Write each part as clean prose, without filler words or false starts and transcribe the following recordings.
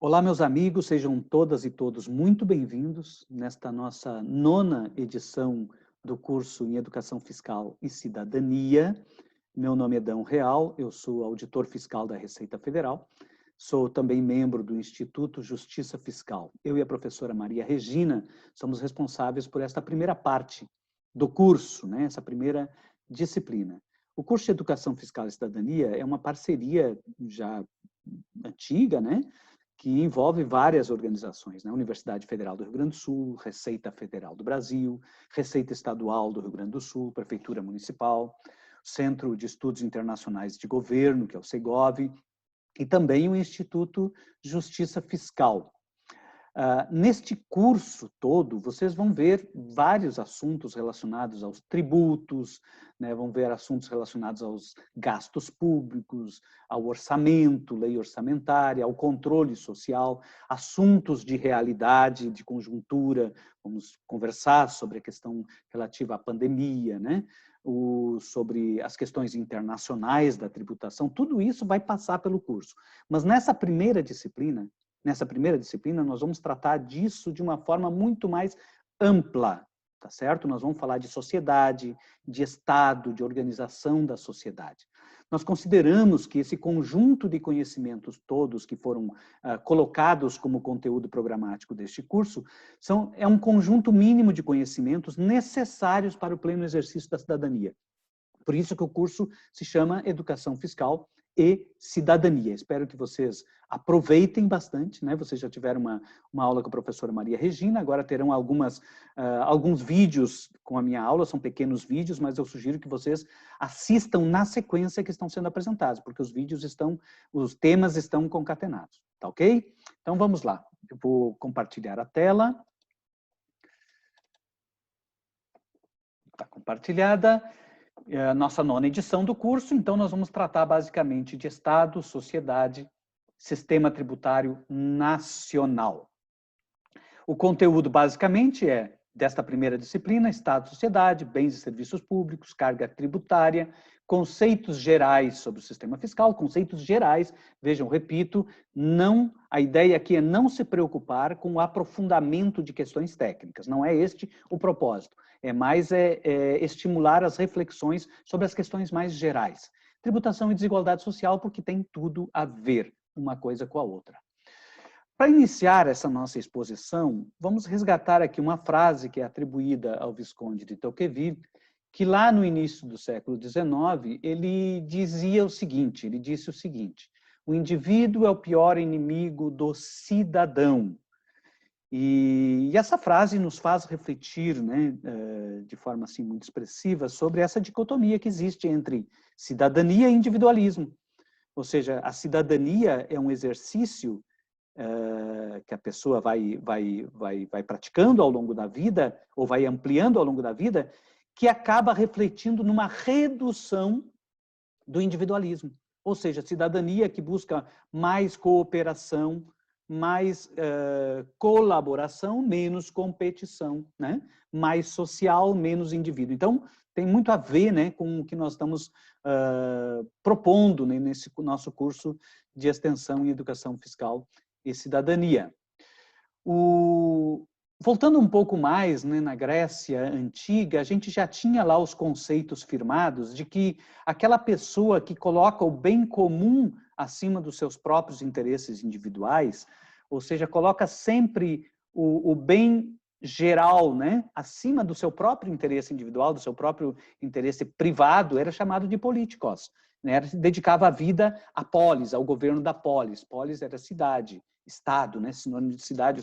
Olá, meus amigos, sejam todas e todos muito bem-vindos nesta nossa nona edição do curso em Educação Fiscal e Cidadania. Meu nome é Dão Real, eu sou auditor fiscal da Receita Federal, sou também membro do Instituto Justiça Fiscal. Eu e a professora Maria Regina somos responsáveis por esta primeira parte do curso, né? Essa primeira disciplina. O curso de Educação Fiscal e Cidadania é uma parceria já antiga, né? Que envolve várias organizações, né? Universidade Federal do Rio Grande do Sul, Receita Federal do Brasil, Receita Estadual do Rio Grande do Sul, Prefeitura Municipal, Centro de Estudos Internacionais de Governo, que é o CEGOV, e também o Instituto Justiça Fiscal. Neste curso todo, vocês vão ver vários assuntos relacionados aos tributos, né? Vão ver assuntos relacionados aos gastos públicos, ao orçamento, lei orçamentária, ao controle social, assuntos de realidade, de conjuntura, vamos conversar sobre a questão relativa à pandemia, né? Sobre as questões internacionais da tributação, tudo isso vai passar pelo curso. Mas nessa primeira disciplina, nós vamos tratar disso de uma forma muito mais ampla, tá certo? Nós vamos falar de sociedade, de Estado, de organização da sociedade. Nós consideramos que esse conjunto de conhecimentos todos que foram colocados como conteúdo programático deste curso é um conjunto mínimo de conhecimentos necessários para o pleno exercício da cidadania. Por isso que o curso se chama Educação Fiscal e Cidadania. Espero que vocês aproveitem bastante, né? Vocês já tiveram uma aula com a professora Maria Regina, agora terão alguns vídeos com a minha aula, são pequenos vídeos, mas eu sugiro que vocês assistam na sequência que estão sendo apresentados, porque os temas estão concatenados, tá ok? Então vamos lá, eu vou compartilhar a tela. Está compartilhada. É a nossa nona edição do curso, então nós vamos tratar basicamente de Estado, sociedade, sistema tributário nacional. O conteúdo basicamente é desta primeira disciplina, Estado, sociedade, bens e serviços públicos, carga tributária, conceitos gerais sobre o sistema fiscal, conceitos gerais, vejam, repito, a ideia aqui é não se preocupar com o aprofundamento de questões técnicas, não é este o propósito, é mais estimular as reflexões sobre as questões mais gerais. Tributação e desigualdade social, porque tem tudo a ver uma coisa com a outra. Para iniciar essa nossa exposição, vamos resgatar aqui uma frase que é atribuída ao Visconde de Tocqueville, que lá no início do século XIX, ele disse o seguinte, o indivíduo é o pior inimigo do cidadão. E essa frase nos faz refletir, né, de forma assim, muito expressiva sobre essa dicotomia que existe entre cidadania e individualismo. Ou seja, a cidadania é um exercício que a pessoa vai praticando ao longo da vida, ou vai ampliando ao longo da vida, que acaba refletindo numa redução do individualismo. Ou seja, cidadania que busca mais cooperação, mais colaboração, menos competição, né? Mais social, menos indivíduo. Então, tem muito a ver, né, com o que nós estamos propondo, né, nesse nosso curso de extensão em educação fiscal e cidadania. Voltando um pouco mais, né, na Grécia Antiga, a gente já tinha lá os conceitos firmados de que aquela pessoa que coloca o bem comum acima dos seus próprios interesses individuais, ou seja, coloca sempre o bem geral, né, acima do seu próprio interesse individual, do seu próprio interesse privado, era chamado de políticos, né, dedicava a vida à polis, ao governo da polis. Polis era cidade, Estado, né, sinônimo de cidade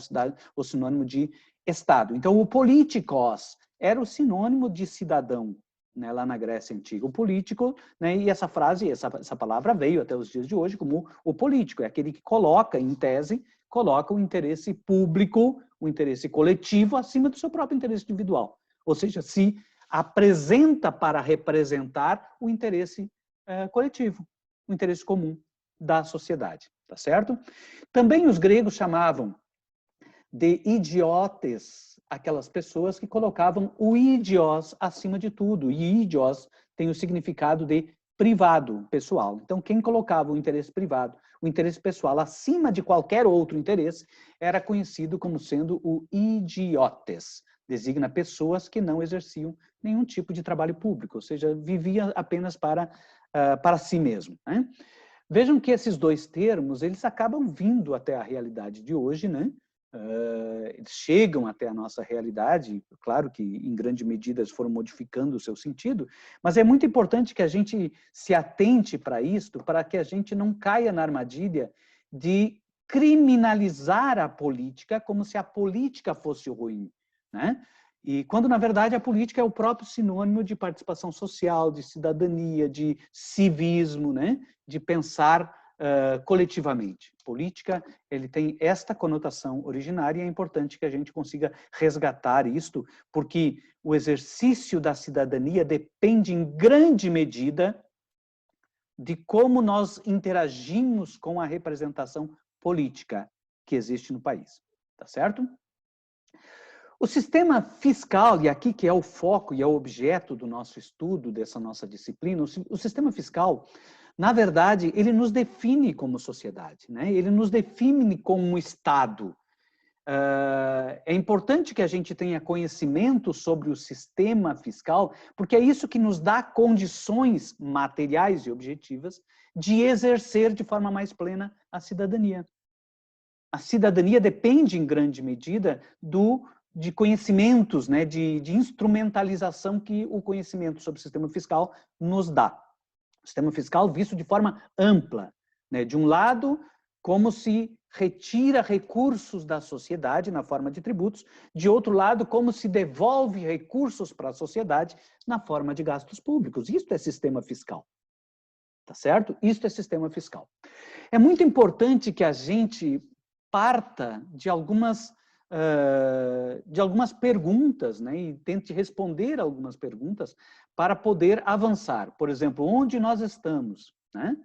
ou sinônimo de Estado. Então, o políticos era o sinônimo de cidadão, né, lá na Grécia Antiga. O político, né, e essa frase, essa palavra veio até os dias de hoje como o político, é aquele que coloca, em tese, coloca o interesse público, o interesse coletivo, acima do seu próprio interesse individual. Ou seja, se apresenta para representar o interesse coletivo, o interesse comum da sociedade, tá certo? Também os gregos chamavam de idiotes aquelas pessoas que colocavam o idios acima de tudo. E idios tem o significado de privado, pessoal. Então, quem colocava o interesse privado, o interesse pessoal, acima de qualquer outro interesse, era conhecido como sendo o idiotes. Designa pessoas que não exerciam nenhum tipo de trabalho público, ou seja, vivia apenas para si mesmo, né? Vejam que esses dois termos, eles acabam vindo até a realidade de hoje, né? Eles chegam até a nossa realidade, claro que em grande medida eles foram modificando o seu sentido, mas é muito importante que a gente se atente para isto, para que a gente não caia na armadilha de criminalizar a política como se a política fosse ruim, né? E quando, na verdade, a política é o próprio sinônimo de participação social, de cidadania, de civismo, né? De pensar coletivamente. Política, ele tem esta conotação originária e é importante que a gente consiga resgatar isto, porque o exercício da cidadania depende em grande medida de como nós interagimos com a representação política que existe no país, tá certo? O sistema fiscal, e aqui que é o foco e é o objeto do nosso estudo, dessa nossa disciplina, o sistema fiscal, na verdade, ele nos define como sociedade, né? Ele nos define como Estado. É importante que a gente tenha conhecimento sobre o sistema fiscal, porque é isso que nos dá condições materiais e objetivas de exercer de forma mais plena a cidadania. A cidadania depende, em grande medida, de conhecimentos, né, de instrumentalização que o conhecimento sobre o sistema fiscal nos dá. O sistema fiscal visto de forma ampla, né? De um lado, como se retira recursos da sociedade na forma de tributos, de outro lado, como se devolve recursos para a sociedade na forma de gastos públicos. Isto é sistema fiscal, tá certo? Isto é sistema fiscal. É muito importante que a gente parta de algumas perguntas, né, e tente responder algumas perguntas para poder avançar. Por exemplo, onde nós estamos, né?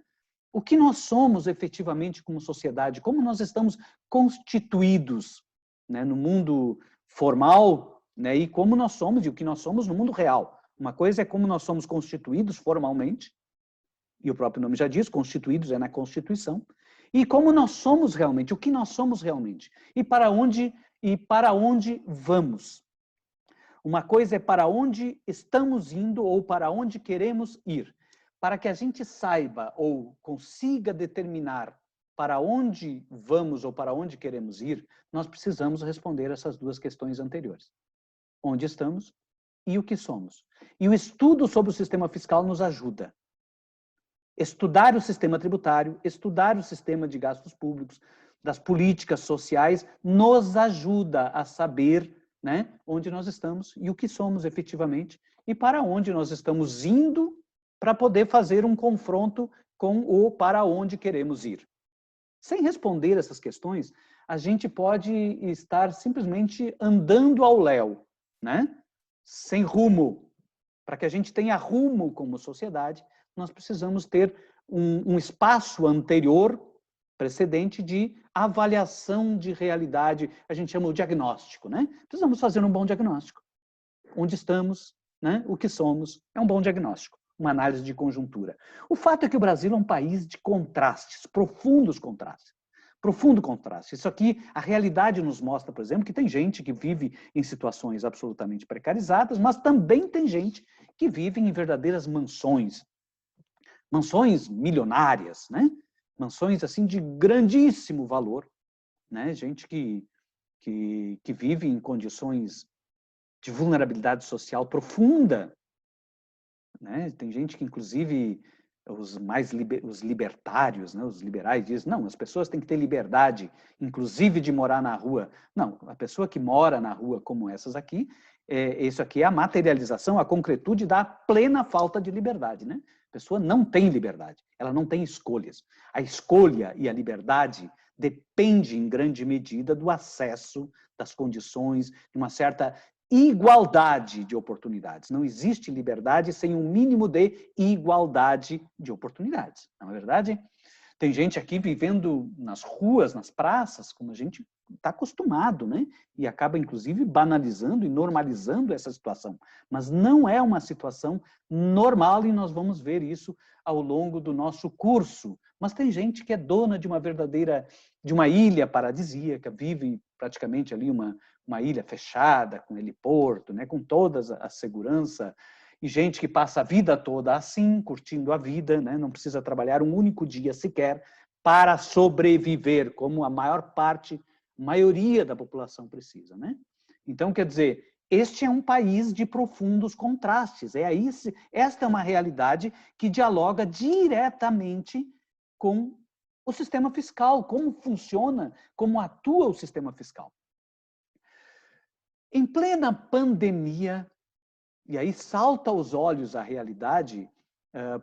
O que nós somos efetivamente como sociedade, como nós estamos constituídos, né, no mundo formal, né, e como nós somos e o que nós somos no mundo real. Uma coisa é como nós somos constituídos formalmente, e o próprio nome já diz, constituídos é na Constituição, e como nós somos realmente, o que nós somos realmente, e para onde vamos. Uma coisa é para onde estamos indo ou para onde queremos ir. Para que a gente saiba ou consiga determinar para onde vamos ou para onde queremos ir, nós precisamos responder essas duas questões anteriores. Onde estamos e o que somos. E o estudo sobre o sistema fiscal nos ajuda. Estudar o sistema tributário, estudar o sistema de gastos públicos, das políticas sociais, nos ajuda a saber, né, onde nós estamos e o que somos efetivamente e para onde nós estamos indo para poder fazer um confronto com o para onde queremos ir. Sem responder essas questões, a gente pode estar simplesmente andando ao léu, né? Sem rumo. Para que a gente tenha rumo como sociedade, nós precisamos ter um espaço anterior, precedente, de avaliação de realidade, a gente chama o diagnóstico, né? Precisamos fazer um bom diagnóstico. Onde estamos, né? O que somos, é um bom diagnóstico, uma análise de conjuntura. O fato é que o Brasil é um país de contrastes, profundos contrastes. Profundo contraste. Isso aqui, a realidade nos mostra, por exemplo, que tem gente que vive em situações absolutamente precarizadas, mas também tem gente que vive em verdadeiras mansões. Mansões milionárias, né? Mansões, assim, de grandíssimo valor, né? Gente que vive em condições de vulnerabilidade social profunda, né? Tem gente que, inclusive, os libertários, né, os liberais dizem, não, as pessoas têm que ter liberdade, inclusive de morar na rua. Não, a pessoa que mora na rua como essas aqui, isso aqui é a materialização, a concretude da plena falta de liberdade, né? A pessoa não tem liberdade, ela não tem escolhas. A escolha e a liberdade depende, em grande medida, do acesso, das condições, de uma certa igualdade de oportunidades. Não existe liberdade sem um mínimo de igualdade de oportunidades. Não é verdade? Tem gente aqui vivendo nas ruas, nas praças, como a gente está acostumado, né? E acaba, inclusive, banalizando e normalizando essa situação. Mas não é uma situação normal e nós vamos ver isso ao longo do nosso curso. Mas tem gente que é dona de uma ilha paradisíaca, vive praticamente ali uma ilha fechada, com heliporto, né? Com toda a segurança, e gente que passa a vida toda assim, curtindo a vida, né? Não precisa trabalhar um único dia sequer para sobreviver, como a maioria da população precisa, né? Então, quer dizer, este é um país de profundos contrastes. Esta é uma realidade que dialoga diretamente com o sistema fiscal, como funciona, como atua o sistema fiscal. Em plena pandemia, e aí salta aos olhos a realidade,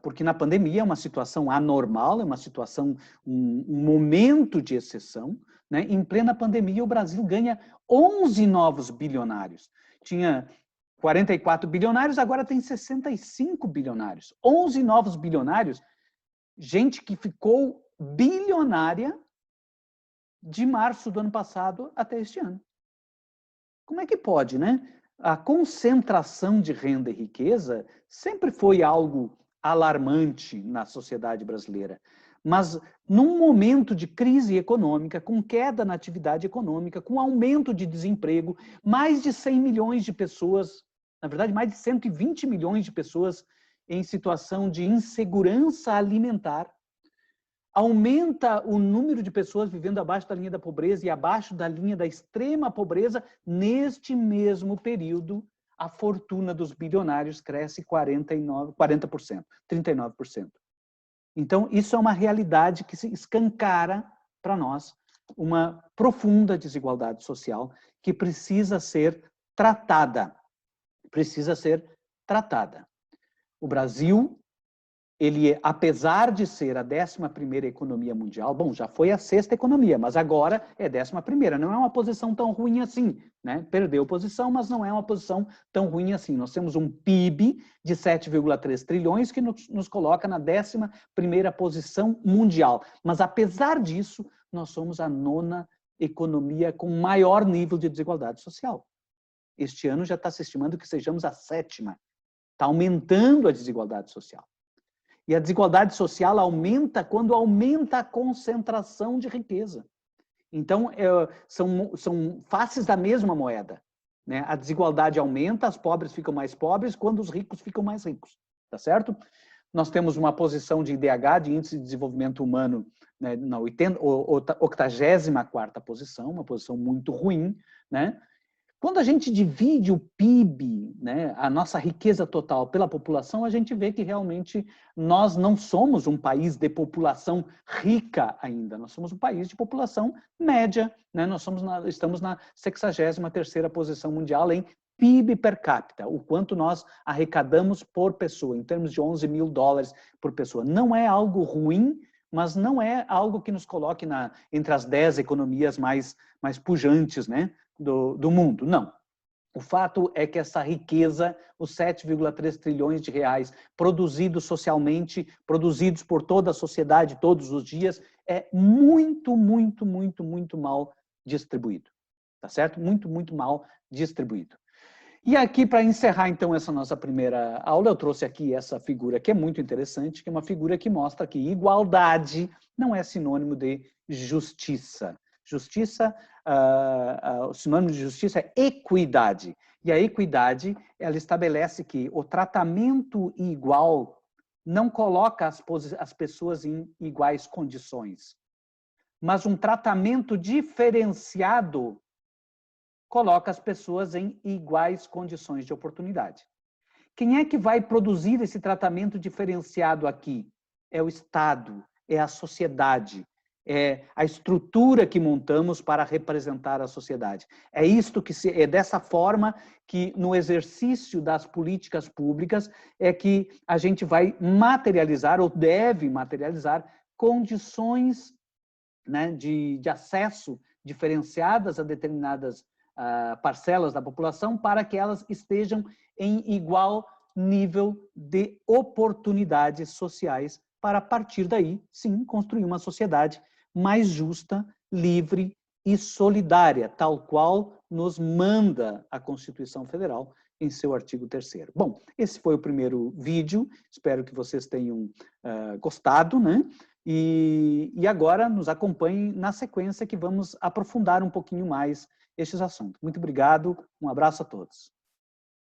porque na pandemia é uma situação anormal, é uma situação, um momento de exceção, né? Em plena pandemia, o Brasil ganha 11 novos bilionários. Tinha 44 bilionários, agora tem 65 bilionários. 11 novos bilionários, gente que ficou bilionária de março do ano passado até este ano. Como é que pode, né? A concentração de renda e riqueza sempre foi algo alarmante na sociedade brasileira. Mas num momento de crise econômica, com queda na atividade econômica, com aumento de desemprego, mais de 100 milhões de pessoas, na verdade, mais de 120 milhões de pessoas em situação de insegurança alimentar, aumenta o número de pessoas vivendo abaixo da linha da pobreza e abaixo da linha da extrema pobreza. Neste mesmo período, a fortuna dos bilionários cresce 40%, 39%. Então, isso é uma realidade que se escancara para nós, uma profunda desigualdade social que precisa ser tratada. Precisa ser tratada. O Brasil, ele, apesar de ser a 11ª economia mundial, bom, já foi a 6ª economia, mas agora é 11ª, não é uma posição tão ruim assim, né? Perdeu posição, mas não é uma posição tão ruim assim. Nós temos um PIB de 7,3 trilhões que nos coloca na 11ª posição mundial, mas apesar disso, nós somos a 9ª economia com maior nível de desigualdade social. Este ano já está se estimando que sejamos a 7ª. Está aumentando a desigualdade social. E a desigualdade social aumenta quando aumenta a concentração de riqueza. Então, são faces da mesma moeda, né? A desigualdade aumenta, os pobres ficam mais pobres, quando os ricos ficam mais ricos, tá certo? Nós temos uma posição de IDH, de Índice de Desenvolvimento Humano, né, na 84ª posição, uma posição muito ruim, né? Quando a gente divide o PIB, né, a nossa riqueza total pela população, a gente vê que realmente nós não somos um país de população rica ainda, nós somos um país de população média, né? Estamos na 63ª posição mundial em PIB per capita, o quanto nós arrecadamos por pessoa, em termos de 11 mil dólares por pessoa. Não é algo ruim, mas não é algo que nos coloque entre as 10 economias mais pujantes, né, do mundo, não. O fato é que essa riqueza, os 7,3 trilhões de reais produzidos socialmente, produzidos por toda a sociedade todos os dias, é muito, muito, muito, muito mal distribuído, tá certo? Muito, muito mal distribuído. E aqui, para encerrar, então, essa nossa primeira aula, eu trouxe aqui essa figura que é muito interessante, que é uma figura que mostra que igualdade não é sinônimo de justiça. Justiça, o sinônimo de justiça é equidade. E a equidade, ela estabelece que o tratamento igual não coloca as pessoas em iguais condições, mas um tratamento diferenciado coloca as pessoas em iguais condições de oportunidade. Quem é que vai produzir esse tratamento diferenciado aqui? É o Estado, é a sociedade, é a estrutura que montamos para representar a sociedade. É dessa forma que, no exercício das políticas públicas, é que a gente vai materializar, ou deve materializar, condições, né, de acesso diferenciadas a determinadas parcelas da população, para que elas estejam em igual nível de oportunidades sociais, para, a partir daí, sim, construir uma sociedade mais justa, livre e solidária, tal qual nos manda a Constituição Federal em seu artigo 3º. Bom, esse foi o primeiro vídeo, espero que vocês tenham gostado, né? E agora nos acompanhem na sequência que vamos aprofundar um pouquinho mais estes assuntos. Muito obrigado, um abraço a todos.